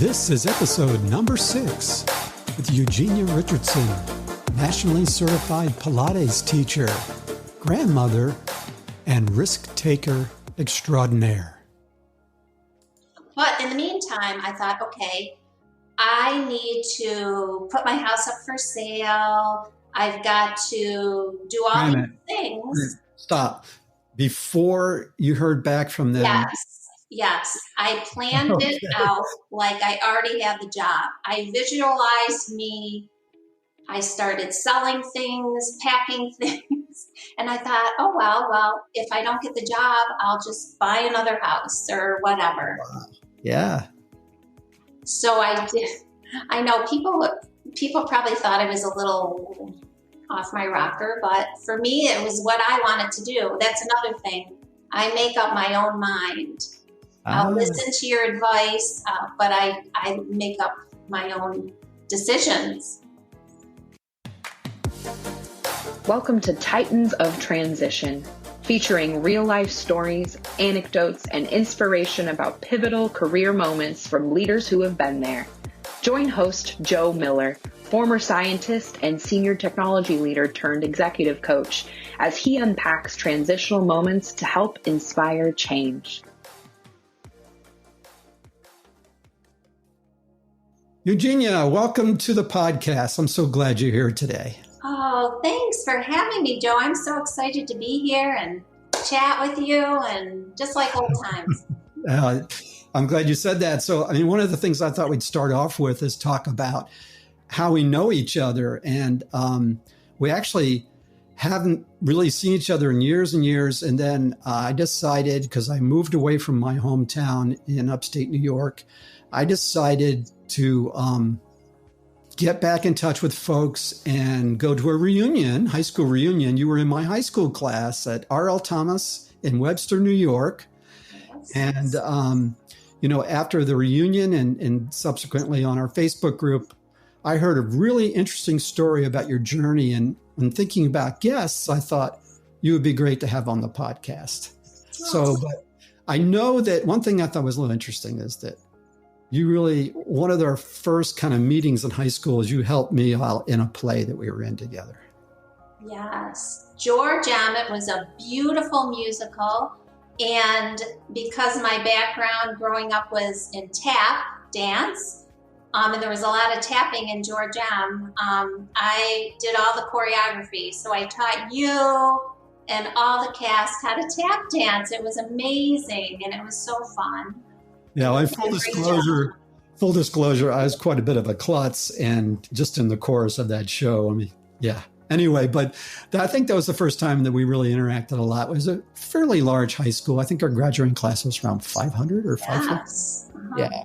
This is episode number 6 with Eugenia Richardson, nationally certified Pilates teacher, grandmother, and risk-taker extraordinaire. But in the meantime, I thought, okay, I need to put my house up for sale. I've got to do all these things. Stop. Before you heard back from them. Yes. I planned it out like I already had the job. I visualized me. I started selling things, packing things. And I thought, oh, well, if I don't get the job, I'll just buy another house or whatever. Wow. Yeah. So I did. I know people probably thought I was a little off my rocker, but for me, it was what I wanted to do. That's another thing. I make up my own mind. I'll listen to your advice, but I make up my own decisions. Welcome to Titans of Transition, featuring real-life stories, anecdotes, and inspiration about pivotal career moments from leaders who have been there. Join host Joe Miller, former scientist and senior technology leader turned executive coach, as he unpacks transitional moments to help inspire change. Eugenia, welcome to the podcast. I'm so glad you're here today. Oh, thanks for having me, Joe. I'm so excited to be here and chat with you and just like old times. I'm glad you said that. So, one of the things I thought we'd start off with is talk about how we know each other. And we actually haven't really seen each other in years and years. And then I decided, because I moved away from my hometown in upstate New York, I decided to get back in touch with folks and go to a reunion, high school reunion. You were in my high school class at R.L. Thomas in Webster, New York. Yes. And, after the reunion and subsequently on our Facebook group, I heard a really interesting story about your journey. And when thinking about guests, I thought you would be great to have on the podcast. So, but I know that one thing I thought was a little interesting is that one of our first kind of meetings in high school is you helped me out in a play that we were in together. Yes. George Emmett was a beautiful musical. And because my background growing up was in tap dance, and there was a lot of tapping in George M., I did all the choreography. So I taught you and all the cast how to tap dance. It was amazing, and it was so fun. Yeah, full disclosure, I was quite a bit of a klutz and just in the chorus of that show. Anyway, but I think that was the first time that we really interacted a lot. It was a fairly large high school. I think our graduating class was around 500 or 500. Yes. Uh-huh. Yeah.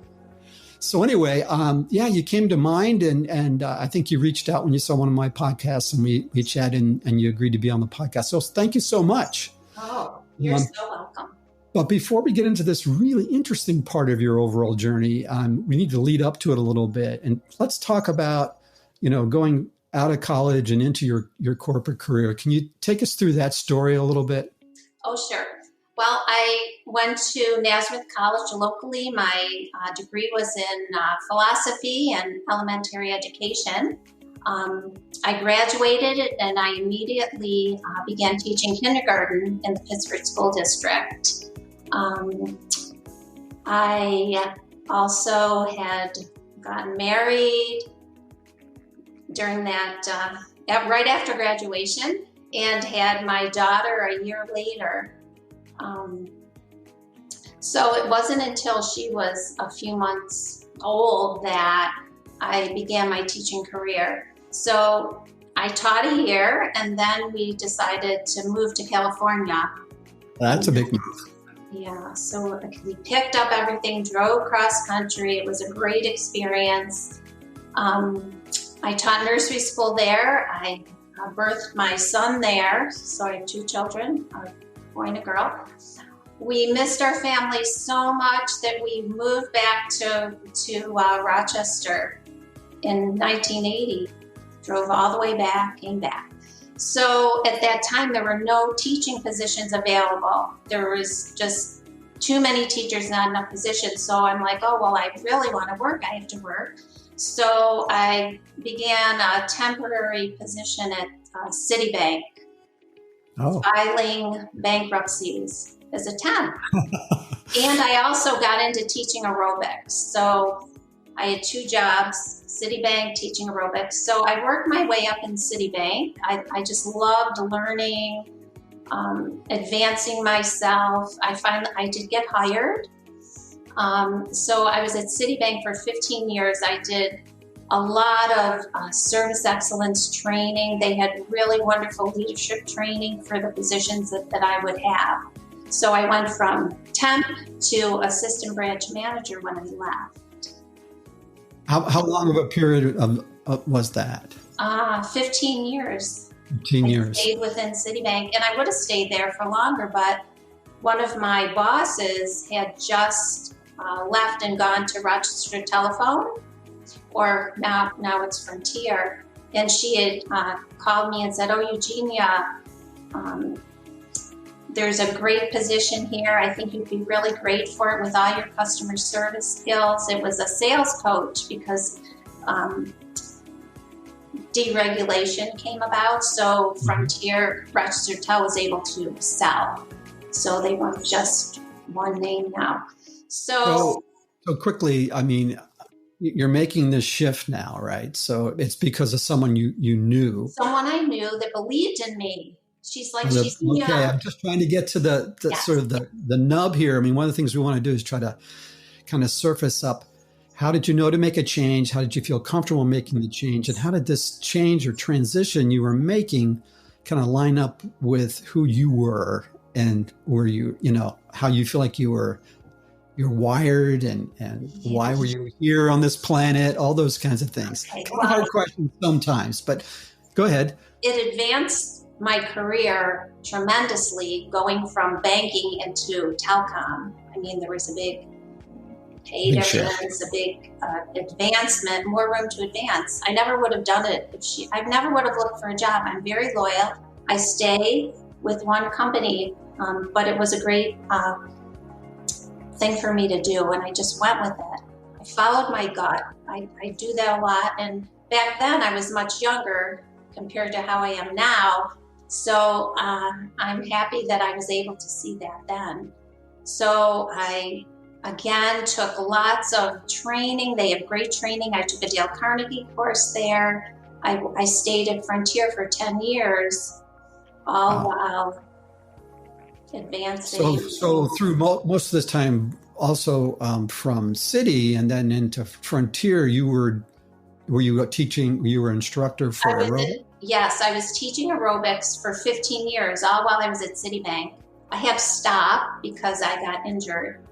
So anyway, you came to mind and I think you reached out when you saw one of my podcasts and we chatted and you agreed to be on the podcast. So thank you so much. Oh, you're so welcome. But before we get into this really interesting part of your overall journey, we need to lead up to it a little bit. And let's talk about, going out of college and into your corporate career. Can you take us through that story a little bit? Oh, sure. Well, I went to Nazareth College locally. My degree was in philosophy and elementary education. I graduated and I immediately began teaching kindergarten in the Pittsburgh School District. I also had gotten married during that, right after graduation, and had my daughter a year later. So it wasn't until she was a few months old that I began my teaching career. So I taught a year, and then we decided to move to California. That's a big move. Yeah, so we picked up everything, drove cross country. It was a great experience. I taught nursery school there. I birthed my son there. So I have 2 children, a boy and a girl. We missed our family so much that we moved back to Rochester in 1980. Drove all the way back, came back. So at that time, there were no teaching positions available. There was just too many teachers, not enough positions. So I'm like, oh, well, I really want to work. I have to work. So I began a temporary position at Citibank, filing bankruptcies as a temp. And I also got into teaching aerobics. So I had 2 jobs, Citibank, teaching aerobics. So I worked my way up in Citibank. I just loved learning, advancing myself. I did get hired. So I was at Citibank for 15 years. I did a lot of service excellence training. They had really wonderful leadership training for the positions that I would have. So I went from temp to assistant branch manager when I left. How long of a period was that? 15 years. 15 years. I stayed within Citibank, and I would have stayed there for longer, but one of my bosses had just left and gone to Rochester Telephone, or now it's Frontier, and she had called me and said, oh, Eugenia, there's a great position here. I think you'd be really great for it with all your customer service skills. It was a sales coach because deregulation came about. So Frontier, Rochester Tel was able to sell. So they weren't just one name now. So quickly, I mean, you're making this shift now, right? So it's because of someone you knew. Someone I knew that believed in me. She's like, she's young. Okay, I'm just trying to get to the yes. sort of the nub here. I mean, one of the things we want to do is try to kind of surface up, how did you know to make a change? How did you feel comfortable making the change? And how did this change or transition you were making kind of line up with who you were and were you, how you feel like you're wired and why were you here on this planet? All those kinds of things. Okay, hard questions sometimes, but go ahead. It advanced my career tremendously, going from banking into telecom. I mean, there was a big pay difference, a big advancement, more room to advance. I never would have done it I never would have looked for a job. I'm very loyal. I stay with one company, but it was a great thing for me to do, and I just went with it. I followed my gut. I do that a lot, and back then I was much younger compared to how I am now. So I'm happy that I was able to see that then. So I, again, took lots of training. They have great training. I took a Dale Carnegie course there. I stayed at Frontier for 10 years, all while advancing. So through most of this time, also from Citi and then into Frontier, were you teaching, you were an instructor for aerobics? Yes, I was teaching aerobics for 15 years, all while I was at Citibank. I had stopped because I got injured.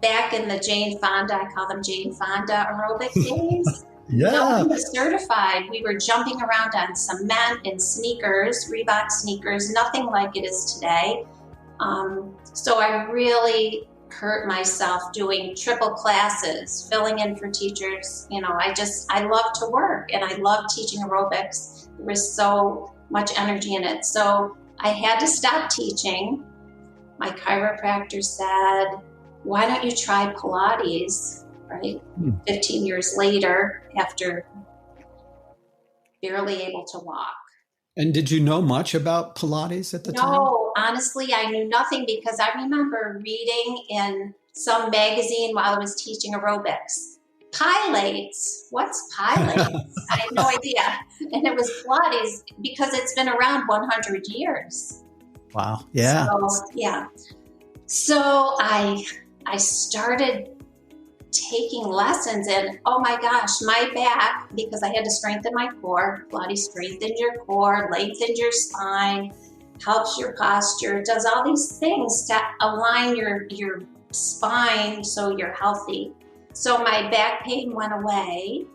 Back in the Jane Fonda, I call them Jane Fonda aerobic days. Yeah. No one was certified. We were jumping around on cement in sneakers, Reebok sneakers, nothing like it is today. So I really hurt myself doing triple classes, filling in for teachers. I love to work and I love teaching aerobics. There was so much energy in it. So I had to stop teaching. My chiropractor said, why don't you try Pilates, right? 15 years later, after barely able to walk. And did you know much about Pilates at the time? No, honestly, I knew nothing because I remember reading in some magazine while I was teaching aerobics, Pilates. What's Pilates? I had no idea. And it was Pilates because it's been around 100 years. Wow. Yeah. So I started taking lessons, and oh my gosh, my back, because I had to strengthen my core. Pilates strengthens your core, lengthens your spine, helps your posture, does all these things to align your spine so you're healthy. So my back pain went away,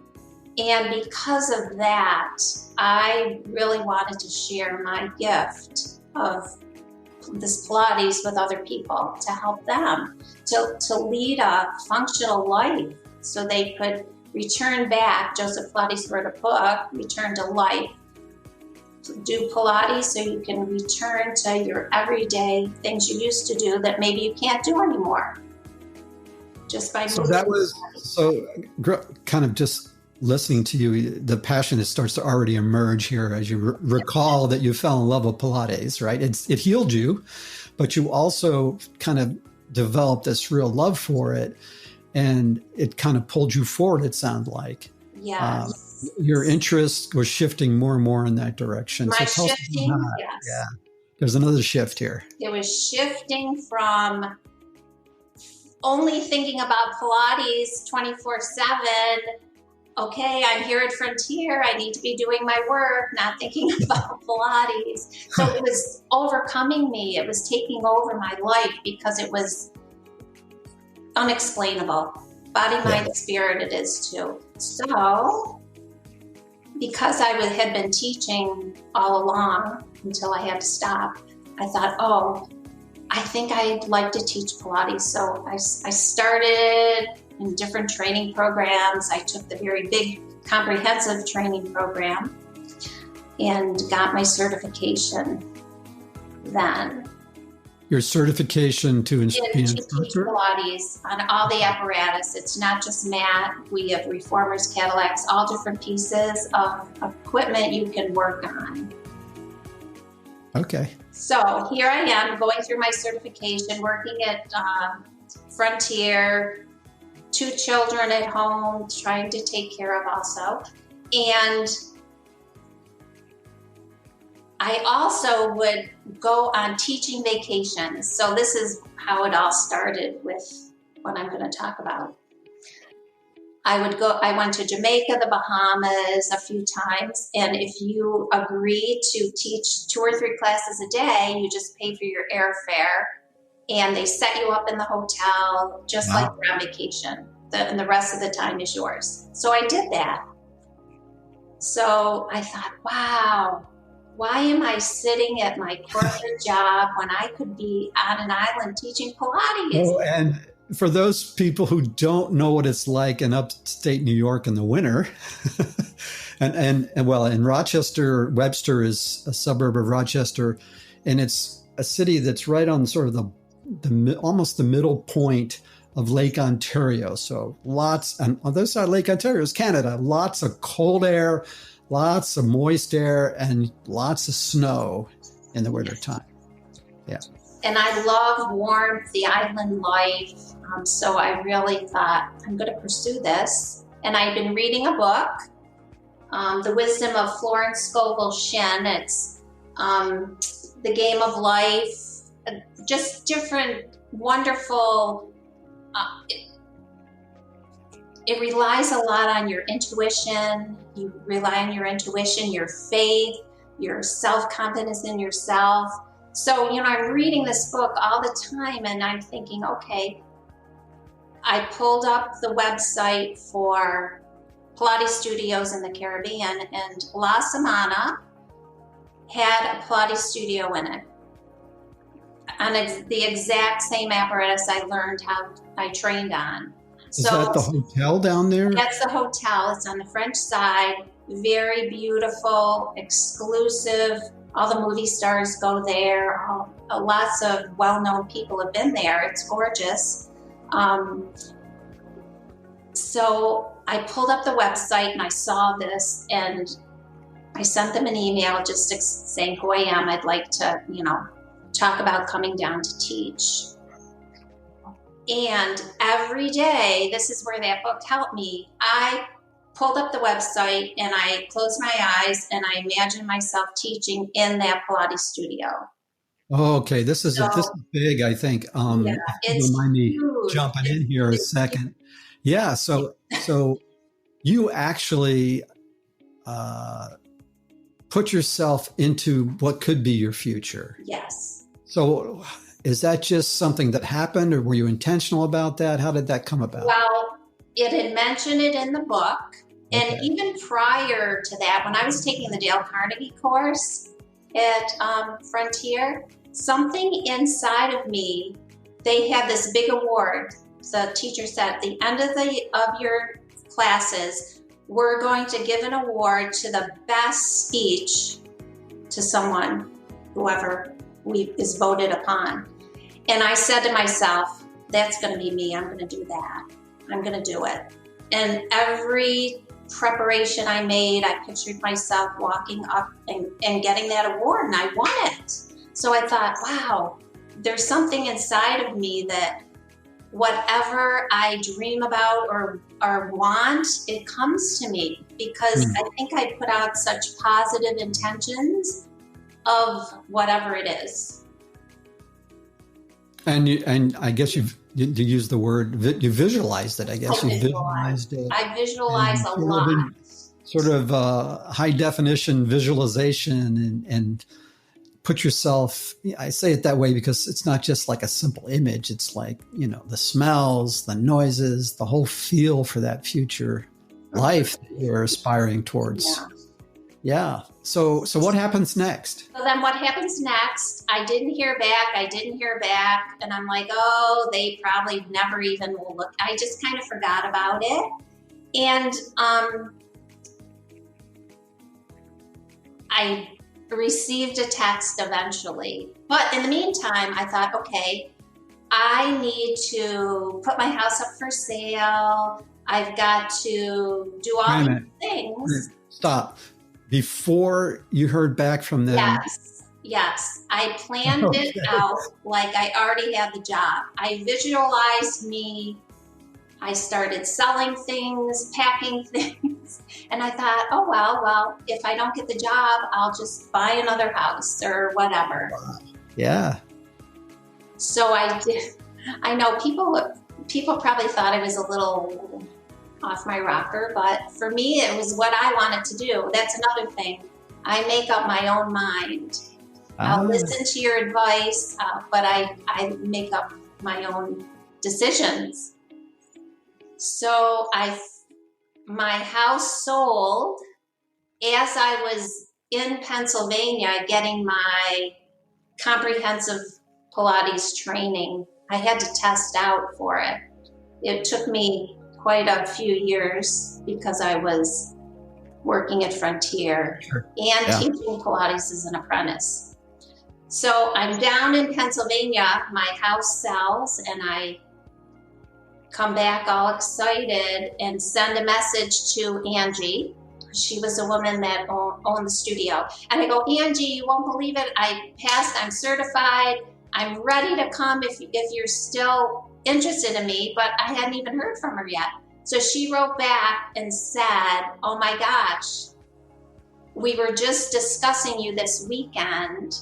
and because of that, I really wanted to share my gift of this Pilates with other people to help them to lead a functional life so they could return back. Joseph Pilates wrote a book, Return to Life, do Pilates so you can return to your everyday things you used to do that maybe you can't do anymore. Just by So that was kind of just listening to you, the passion starts to already emerge here as you recall that you fell in love with Pilates, right? It healed you, but you also kind of developed this real love for it, and it kind of pulled you forward, it sounded like. Yes. Your interest was shifting more and more in that direction. My shifting, yes. Yeah. There's another shift here. It was shifting from only thinking about Pilates 24/7. Okay, I'm here at Frontier. I need to be doing my work, not thinking about Pilates. So it was overcoming me. It was taking over my life because it was unexplainable. Body, mind, and spirit, it is too. So because I had been teaching all along until I had to stop, I thought, I think I'd like to teach Pilates. So I started in different training programs. I took the very big comprehensive training program and got my certification then. Your certification to be an instructor? Teach Pilates on all the apparatus. It's not just mat. We have reformers, Cadillacs, all different pieces of equipment you can work on. Okay. So here I am going through my certification, working at Frontier, 2 children at home, trying to take care of also. And I also would go on teaching vacations. So this is how it all started with what I'm going to talk about. I went to Jamaica, the Bahamas a few times. And if you agree to teach 2 or 3 classes a day, you just pay for your airfare and they set you up in the hotel, just like you're on vacation. And the rest of the time is yours. So I did that. So I thought, wow, why am I sitting at my corporate job when I could be on an island teaching Pilates? Oh, and for those people who don't know what it's like in upstate New York in the winter, and well, in Rochester, Webster is a suburb of Rochester, and it's a city that's right on sort of the almost the middle point of Lake Ontario. So lots, and on the other side of Lake Ontario is Canada, lots of cold air, lots of moist air, and lots of snow in the wintertime. Yeah. And I love warmth, the island life. So I really thought, I'm going to pursue this. And I'd been reading a book, The Wisdom of Florence Scovel Shinn. It's The Game of Life, just different wonderful. It relies a lot on your intuition. You rely on your intuition, your faith, your self-confidence in yourself. So, I'm reading this book all the time and I'm thinking, okay, I pulled up the website for Pilates studios in the Caribbean, and La Semana had a Pilates studio in it. On the exact same apparatus I learned how I trained on. Is that the hotel down there? That's the hotel. It's on the French side. Very beautiful, exclusive. All the movie stars go there. Lots of well-known people have been there. It's gorgeous. So I pulled up the website and I saw this and I sent them an email just saying who I am. I'd like to, talk about coming down to teach. And every day, this is where that book helped me. I pulled up the website and I closed my eyes and I imagined myself teaching in that Pilates studio. Oh, okay. This is big, I think. It's remind me huge. Jumping in here a second. Yeah. So you actually put yourself into what could be your future. Yes. So is that just something that happened, or were you intentional about that? How did that come about? Well, it had mentioned it in the book. And even prior to that, when I was taking the Dale Carnegie course at Frontier, something inside of me, they had this big award. The teacher said, at the end of your classes, we're going to give an award to the best speech to someone, whoever is voted upon. And I said to myself, that's going to be me. I'm going to do that. I'm going to do it. And every preparation I made, I pictured myself walking up and getting that award, and I won it. So I thought, wow, there's something inside of me that whatever I dream about or want, it comes to me, because I think I put out such positive intentions of whatever it is. And I guess you use the word, you visualized it, I guess. You visualized it. I visualize a lot. Sort of high definition visualization and put yourself, I say it that way because it's not just like a simple image. It's like, the smells, the noises, the whole feel for that future life that you're aspiring towards. Yeah. So what happens next? So then what happens next? I didn't hear back. And I'm like, oh, they probably never even will look. I just kind of forgot about it. And I received a text eventually. But in the meantime, I thought, okay, I need to put my house up for sale. I've got to do all these things. Stop. Before you heard back from them. Yes. I planned it out like I already had the job. I visualized me. I started selling things, packing things. And I thought, oh, well, if I don't get the job, I'll just buy another house or whatever. Wow. Yeah. So I did. I know people probably thought I was a little off my rocker, but for me, it was what I wanted to do. That's another thing. I make up my own mind. I'll listen to your advice, but I make up my own decisions. So my house sold as I was in Pennsylvania getting my comprehensive Pilates training. I had to test out for it. It took me quite a few years because I was working at Frontier and teaching Pilates as an apprentice. So I'm down in Pennsylvania, my house sells, and I come back all excited and send a message to Angie. She was a woman that owned the studio. And I go, Angie, you won't believe it. I passed, I'm certified. I'm ready to come if you're still interested in me, but I hadn't even heard from her yet. So she wrote back and said, oh my gosh, we were just discussing you this weekend.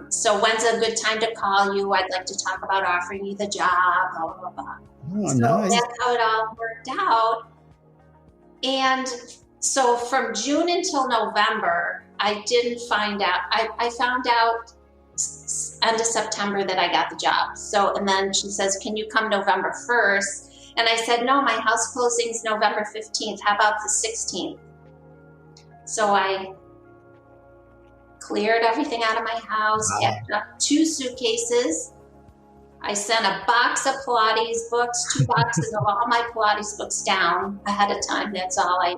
So when's a good time to call you? I'd like to talk about offering you the job, blah, blah, blah. Oh, so nice. That's how it all worked out. And so from June until November, I didn't find out. I found out end of September that I got the job. So, and then she says, can you come November 1st? And I said, no, my house closing's November 15th. How about the 16th? So I cleared everything out of my house, packed up 2 suitcases. I sent a box of Pilates books, 2 boxes of all my Pilates books down ahead of time. That's all I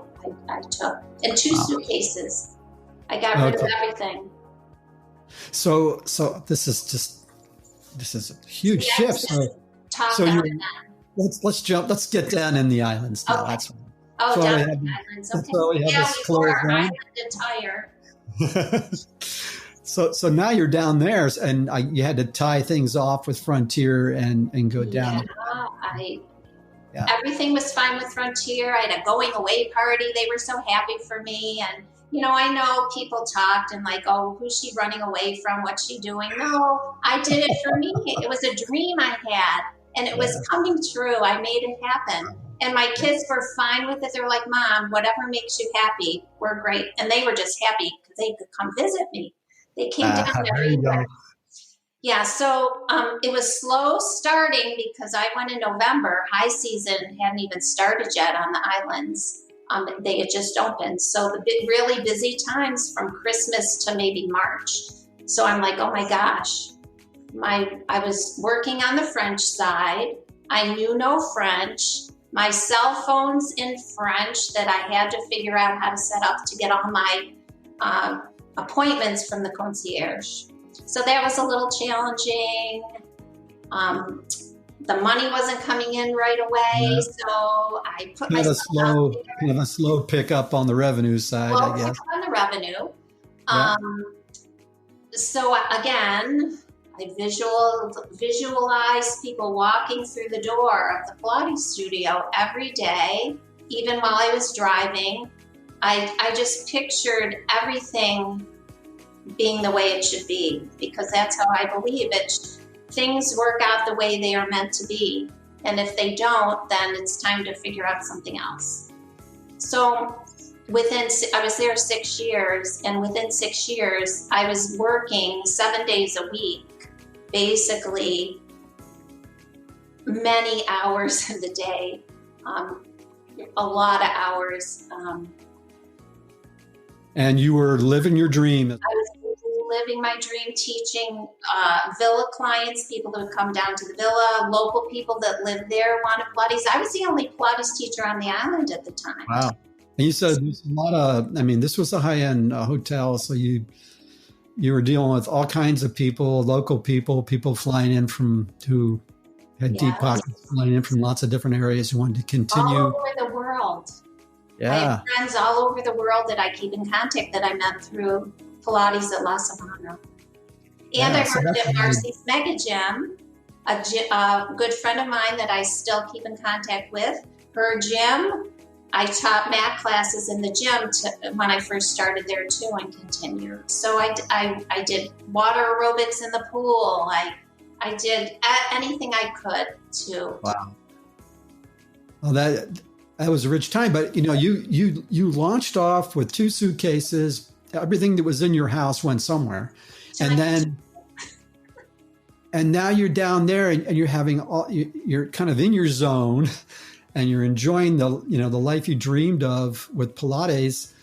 took. And 2 suitcases. I got rid of everything. So this is a huge shift. Let's get down in the islands now. Okay. That's down in the islands. Okay. That's why we have this closed down. Entire. So now you're down there, and you had to tie things off with Frontier and go down. Everything was fine with Frontier. I had a going away party. They were so happy for me. And, I know people talked and like, oh, who's she running away from? What's she doing? No, I did it for me. It was a dream I had, and it was coming true. I made it happen. And my kids were fine with it. They're like, Mom, whatever makes you happy, we're great. And they were just happy because they could come visit me. They came down every year. Yeah, so it was slow starting because I went in November. High season hadn't even started yet on the islands. They had just opened. So the really busy times from Christmas to maybe March. So I'm like, oh my gosh. I was working on the French side. I knew no French. My cell phone's in French that I had to figure out how to set up to get all my appointments from the concierge. So that was a little challenging. The money wasn't coming in right away, so I put myself out there. Kind of a slow pickup on the revenue side, I guess. Pick up on the revenue. Yeah. So again, I visualized people walking through the door of the Pilates studio every day, even while I was driving. I just pictured everything being the way it should be, because that's how I believe it. Things work out the way they are meant to be. And if they don't, then it's time to figure out something else. So I was there 6 years, and within 6 years, I was working 7 days a week, basically many hours in the day, a lot of hours. And you were living your dream. I was living my dream, teaching villa clients, people that would come down to the villa, local people that lived there wanted Pilates. I was the only Pilates teacher on the island at the time. Wow. And you said there's a lot of, this was a high-end hotel, so you were dealing with all kinds of people, local people flying in who had deep pockets, flying in from lots of different areas who wanted to continue. All over the world. Yeah. I have friends all over the world that I keep in contact that I met through Pilates at La Sabana. And I worked at Marcy's Mega Gym, a good friend of mine that I still keep in contact with. Her gym, I taught mat classes in the gym when I first started there too, and continued. So I did water aerobics in the pool. I did anything I could to. Wow. Well, that was a rich time, but you launched off with 2 suitcases. Everything that was in your house went somewhere, and now you're down there and you're having you're kind of in your zone, and you're enjoying the life you dreamed of with Pilates,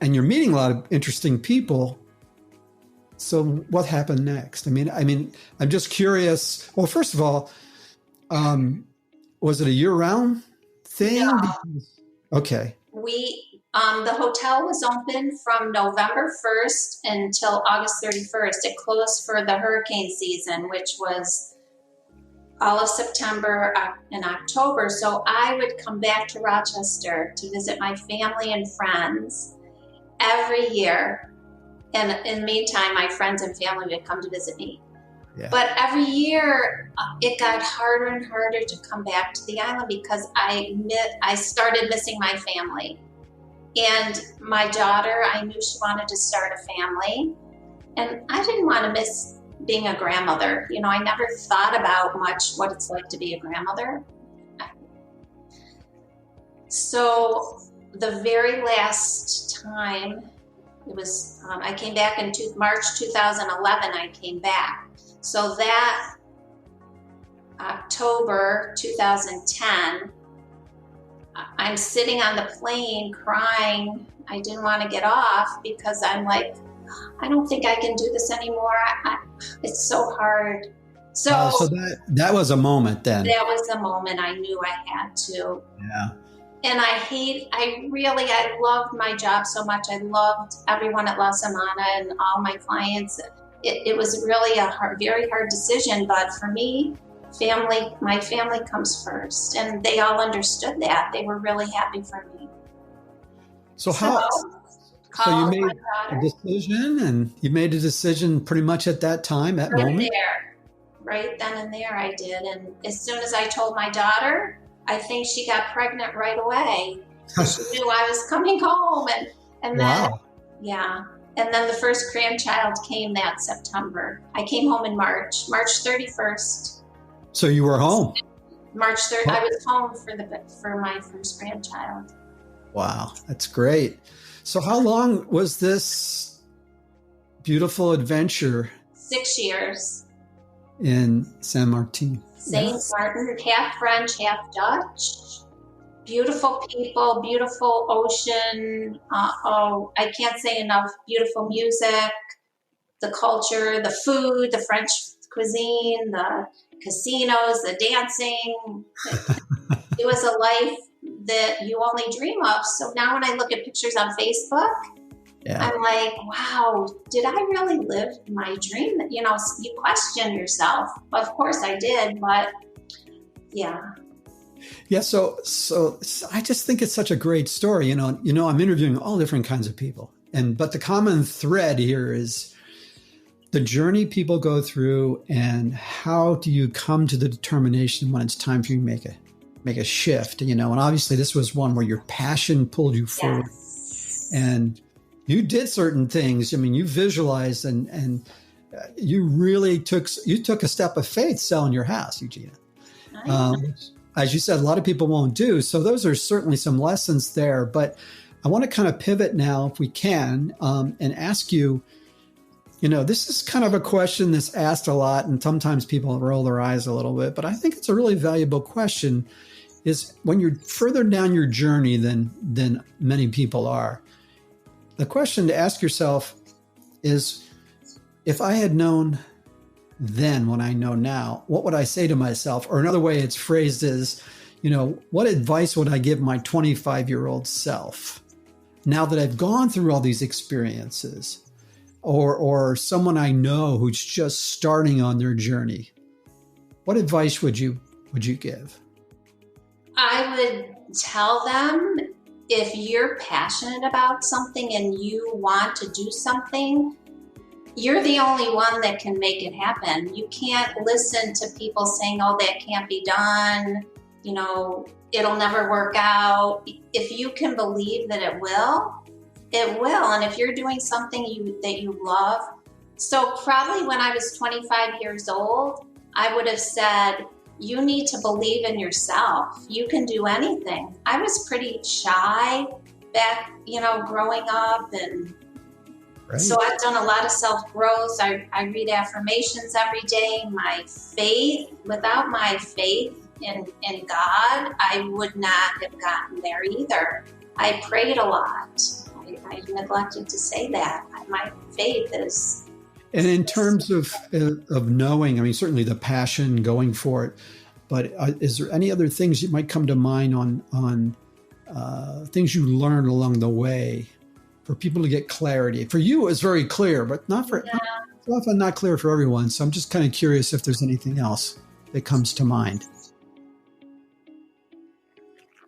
and you're meeting a lot of interesting people. So what happened next? I'm just curious. Well, first of all, was it a year-round thing? No. Okay. The hotel was open from November 1st until August 31st. It closed for the hurricane season, which was all of September and October. So I would come back to Rochester to visit my family and friends every year. And in the meantime, my friends and family would come to visit me. Yeah. But every year, it got harder and harder to come back to the island because I started missing my family. And my daughter, I knew she wanted to start a family. And I didn't want to miss being a grandmother. I never thought about much what it's like to be a grandmother. So the very last time, it was, I came back in March 2011, I came back. So that October 2010, I'm sitting on the plane crying. I didn't want to get off because I'm like, I don't think I can do this anymore. It's so hard. So that was a moment then. That was a moment I knew I had to. Yeah. And I loved my job so much. I loved everyone at La Semana and all my clients. It was really a very hard decision, but for me, my family comes first, and they all understood that. They were really happy for me. So you made a decision, and you made a decision pretty much at that time, that moment? Right then and there I did. And as soon as I told my daughter, I think she got pregnant right away. She knew I was coming home. And then, wow. Yeah. And then the first grandchild came that September. I came home in March 31st. So you were home? March 3rd. I was home for my first grandchild. Wow, that's great. So how long was this beautiful adventure? 6 years. In Saint Martin. Saint Martin, half French, half Dutch. Beautiful people, beautiful ocean. I can't say enough. Beautiful music, the culture, the food, the French cuisine, the casinos, the dancing. It was a life that you only dream of. So now when I look at pictures on Facebook, Yeah. I'm like, wow, did I really live my dream? You know, you question yourself. Of course I did, but yeah. Yeah. So I just think it's such a great story. I'm interviewing all different kinds of people, but the common thread here is the journey people go through, and how do you come to the determination when it's time for you to make a shift, and obviously this was one where your passion pulled you forward. Yes. And you did certain things. I mean, you visualized and you really took a step of faith selling your house, Eugenia. As you said, a lot of people won't do. So those are certainly some lessons there. But I want to kind of pivot now, if we can, and ask you, this is kind of a question that's asked a lot, and sometimes people roll their eyes a little bit, but I think it's a really valuable question, is when you're further down your journey than many people are, the question to ask yourself is, if I had known then what I know now, what would I say to myself? Or another way it's phrased is, what advice would I give my 25-year-old self now that I've gone through all these experiences? Or someone I know who's just starting on their journey, what advice would you give? I would tell them, if you're passionate about something and you want to do something, you're the only one that can make it happen. You can't listen to people saying, oh, that can't be done, it'll never work out. If you can believe that it will. And if you're doing something that you love. So probably when I was 25 years old, I would have said, you need to believe in yourself. You can do anything. I was pretty shy back, growing up. And right. So I've done a lot of self-growth. I read affirmations every day. Without my faith in God, I would not have gotten there either. I prayed a lot. I neglected to say that. My faith is... And in terms of knowing, I mean, certainly the passion going for it, but is there any other things that might come to mind on things you learned along the way for people to get clarity? For you, it's very clear, but it's often not clear for everyone. So I'm just kind of curious if there's anything else that comes to mind.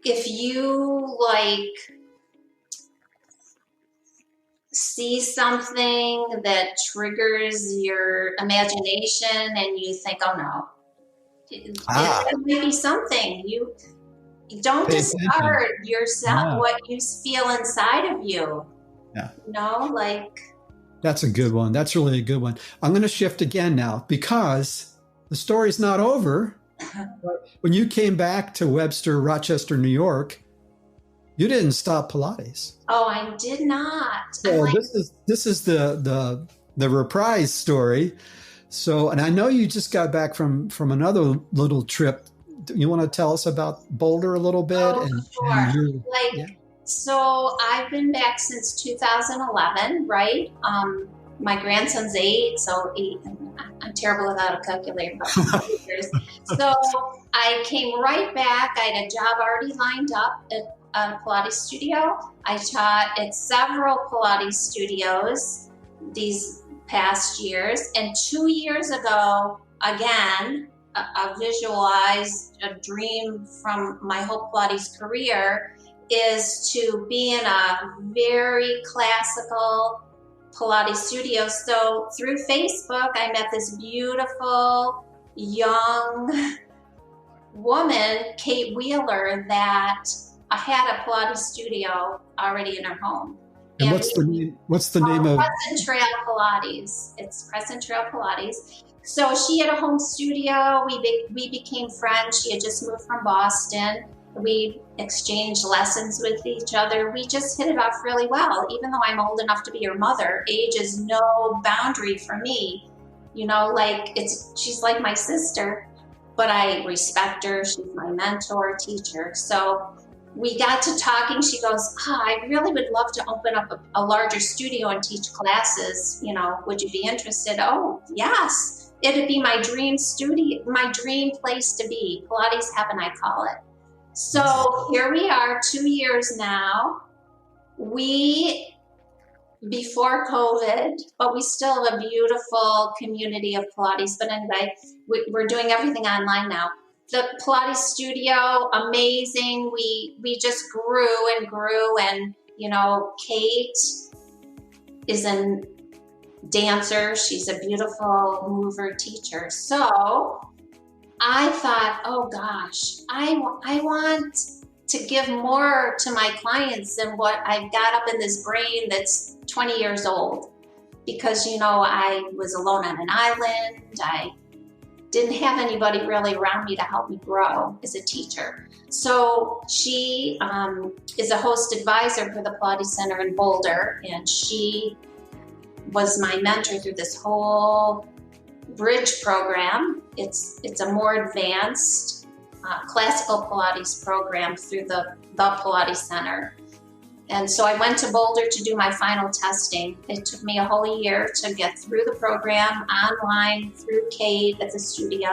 If you see something that triggers your imagination and you think, oh no, it might be something. You don't discard yourself, what you feel inside of you. Yeah. That's a good one. That's really a good one. I'm going to shift again now, because the story's not over. When you came back to Webster, Rochester, New York, you didn't stop Pilates. Oh, I did not. So this is the reprise story. So, and I know you just got back from another little trip. You want to tell us about Boulder a little bit? Oh, sure. So I've been back since 2011, right? My grandson's 8, so I'm terrible without a calculator. About years. So I came right back. I had a job already lined up at a Pilates studio. I taught at several Pilates studios these past years. And 2 years ago, again, I visualized a dream from my whole Pilates career is to be in a very classical Pilates studio. So through Facebook, I met this beautiful young woman, Kate Wheeler, that had a Pilates studio already in her home. And what's the name of Crescent Trail Pilates? It's Crescent Trail Pilates. So she had a home studio. We became friends. She had just moved from Boston. We exchanged lessons with each other. We just hit it off really well. Even though I'm old enough to be her mother, age is no boundary for me. She's like my sister, but I respect her. She's my mentor, teacher. So we got to talking. She goes, I really would love to open up a larger studio and teach classes. Would you be interested? Oh, yes. It'd be my dream studio, my dream place to be. Pilates heaven, I call it. So here we are, 2 years now. We before COVID, but we still have a beautiful community of Pilates. But anyway, we're doing everything online now. The Pilates studio, amazing. We just grew and grew. And, Kate is a dancer. She's a beautiful mover teacher. So I thought, oh gosh, I want to give more to my clients than what I've got up in this brain that's 20 years old. Because, I was alone on an island. I didn't have anybody really around me to help me grow as a teacher. So she is a host advisor for the Pilates Center in Boulder, and she was my mentor through this whole bridge program. It's a more advanced classical Pilates program through the Pilates Center. And so I went to Boulder to do my final testing. It took me a whole year to get through the program, online, through Kate at the studio.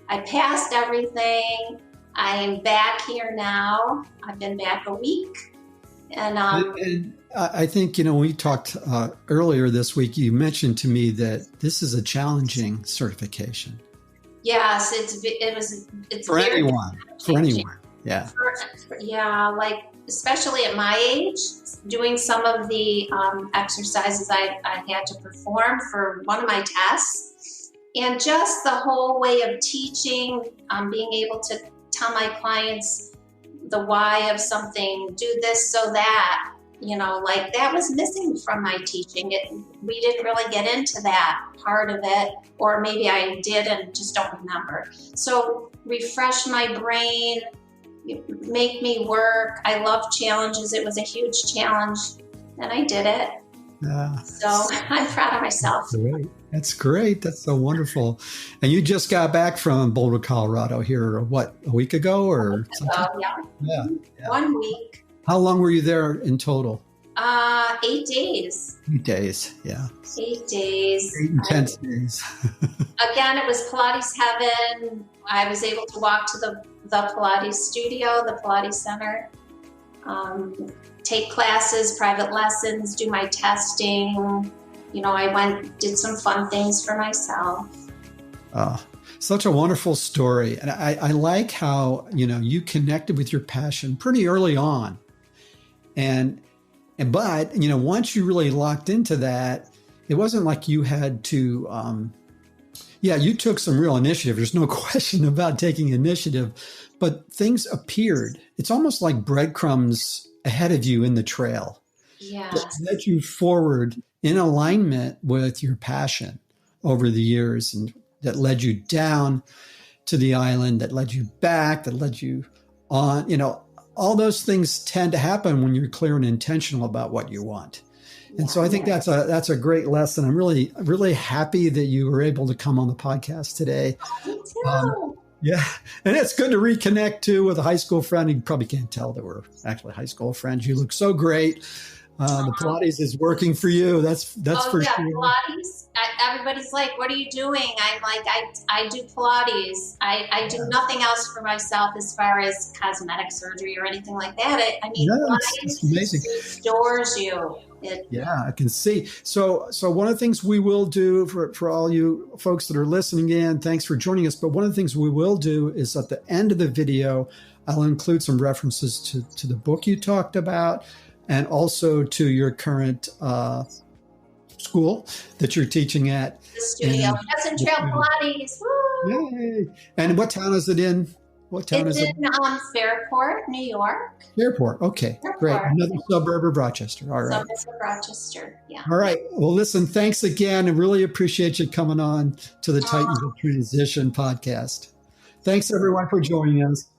I passed everything. I am back here now. I've been back a week. And I think, we talked earlier this week, you mentioned to me that this is a challenging certification. Yes, it's for anyone. For anyone. Yeah. Especially at my age, doing some of the exercises I had to perform for one of my tests, and just the whole way of teaching, being able to tell my clients the why of something, do this so that, that was missing from my teaching. We didn't really get into that part of it, or maybe I did and just don't remember. So refresh my brain, make me work. I love challenges. It was a huge challenge, and I did it. So I'm proud of myself. That's great. That's so wonderful. And you just got back from Boulder, Colorado here, a week ago or something? Yeah. 1 week. How long were you there in total? 8 days. 8 days, yeah. 8 days. 8 intense days. Again, it was Pilates heaven. I was able to walk to the Pilates studio, the Pilates Center, take classes, private lessons, do my testing. I did some fun things for myself. Such a wonderful story. And I like how, you connected with your passion pretty early on. But once you really locked into that, it wasn't like you had to, you took some real initiative. There's no question about taking initiative, but things appeared. It's almost like breadcrumbs ahead of you in the trail. Yeah. That led you forward in alignment with your passion over the years, and that led you down to the island, that led you back, that led you on, all those things tend to happen when you're clear and intentional about what you want. And so I think that's a great lesson. I'm really, really happy that you were able to come on the podcast today. Me too. And it's good to reconnect too with a high school friend. You probably can't tell that we're actually high school friends. You look so great. The Pilates is working for you. That's for sure. Pilates. Everybody's like, "What are you doing?" I'm like, I do Pilates. I do nothing else for myself as far as cosmetic surgery or anything like that. Pilates amazing. Restores you. I can see. So one of the things we will do for all you folks that are listening in, thanks for joining us. But one of the things we will do is at the end of the video, I'll include some references to the book you talked about, and also to your current school that you're teaching at. The studio. Pleasant Trail Pilates. Woo! Yay. And what town is it in? It's in Fairport, New York. Fairport. Okay, great. Another suburb of Rochester. All right. Suburb of Rochester, yeah. All right. Well, listen, thanks again. I really appreciate you coming on to the Titans of Transition podcast. Thanks, everyone, for joining us.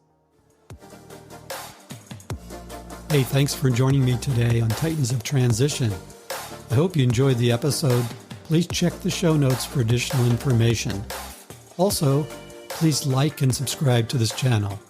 Hey, thanks for joining me today on Titans of Transition. I hope you enjoyed the episode. Please check the show notes for additional information. Also, please like and subscribe to this channel.